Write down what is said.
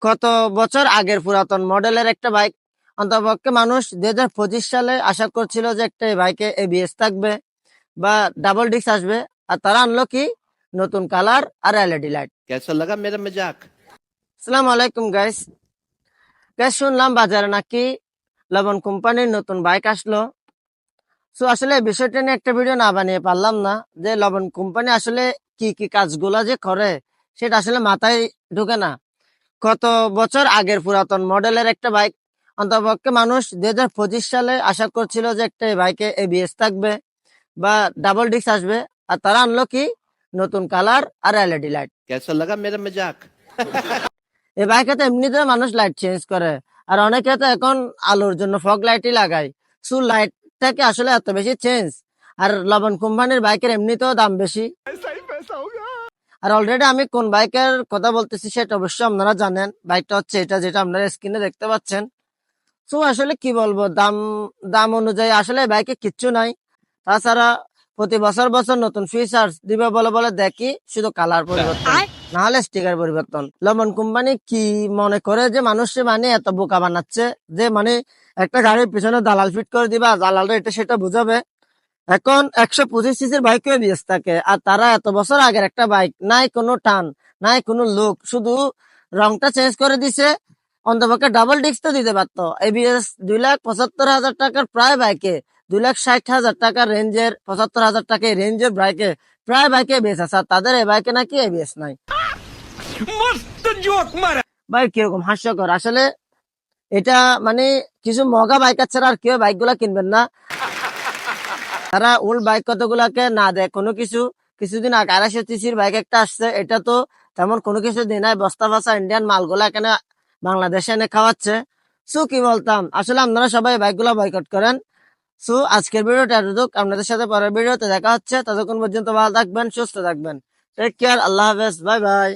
কত বছর আগের পুরাতন মডেলের একটা বাইক। অন্তপক্ষে মানুষ 2025 সালে আশা করছিল যে একটা এই বাইকে এবিএস থাকবে বা ডাবল ডিস্ক আসবে, আর তারা আনলো কি নতুন কালার আর এলইডি লাইট। कैसा लगा मेरा मजाक? আসসালামু আলাইকুম গাইস। শুনলাম বাজারে নাকি লবণ কোম্পানির নতুন বাইক আসলো। আসলে এই বিষয়টা নিয়ে একটা ভিডিও না বানিয়ে পারলাম না, যে লবণ কোম্পানি আসলে কি কি কাজগুলা যে করে সেটা আসলে মাথায় ঢুকে না। কত বছর আগের পুরাতন মডেলের একটা বাইক। অন্তপক্ষে মানুষ 2025 সালে আশা করছিল যে একটা এই বাইকে এবিএস থাকবে বা ডাবল ডিস্ক আসবে, আর তারা আনলো কি নতুন কালার আর এলইডি লাইট। कैसा लगा मेरा मजाक? এই বাইকে তো এমনিতে মানুষ লাইট চেঞ্জ করে, আর অনেকে তো এখন আলোর জন্য ফগ লাইটই লাগায়। লাইটটাকে আসলে এত বেশি চেঞ্জ। আর লবণ কোম্পানির বাইকের এমনিতেও দাম বেশি। আর অলরেডি আমি কোন বাইকের কথা বলতেছি সেটা অবশ্যই আপনারা জানেন। বাইকটা হচ্ছে এটা, যেটা আপনারা স্ক্রিনে দেখতে পাচ্ছেন। আসলে কি বলবো, দাম দাম অনুযায়ী আসলে বাইকে কিচ্ছু নাই। তাছাড়া প্রতি বছর বছর নতুন ফিচার্স দিবে বলে বলে দেখি শুধু কালার পরিবর্তন, না হলে স্টিকার পরিবর্তন। লবণ কোম্পানি কি মনে করে যে মানুষে মানে এত বোকা বানাচ্ছে, যে মানে একটা গাড়ির পিছনে দালাল ফিট করে দিবা, দালালরা এটা সেটা বুঝাবে। এখন 125 সিসির বাইকও বিএস থাকে, আর তারা এত বছর আগের একটা বাইক, নাই কোনো টান নাই কোনো লুক, শুধু রংটা চেঞ্জ করে দিছে। অন্তপক্ষে ডাবল ডিস্ক তো দিতে পারতো। এবিএস 2,75,000 টাকার প্রায় বাইকে, 2,60,000 টাকার রেঞ্জের, 75,000 টাকা রেঞ্জের বাইকে প্রায় বাইকে এবিএস আছে, আর তাদের এই বাইকে নাকি এবিএস নাই। ভাই কিরকম হাস্যকর আসলে। এটা মানে কিছু মগা বাইকার ছাড়া আর কেউ বাইক গুলা কিনবেন না। তারা ওল্ড বাইক কতগুলাকে না দেয় কোনো কিছু। কিছুদিন আগে 250 সিসির বাইক একটা আসছে, এটা তো তেমন কোনো কিছু দিয়ে নাই, বস্তা ফাঁসা ইন্ডিয়ান মালগুলা এখানে বাংলাদেশে এনে খাওয়াচ্ছে। কি বলতাম, আসলে আপনারা সবাই বাইক গুলা বয়কট করেন। আজকের ভিডিওটা এতটুক। আপনাদের সাথে পরের ভিডিওতে দেখা হচ্ছে। ততক্ষণ পর্যন্ত ভালো থাকবেন, সুস্থ থাকবেন। টেক কেয়ার, আল্লাহ হাফেজ, বাই বাই।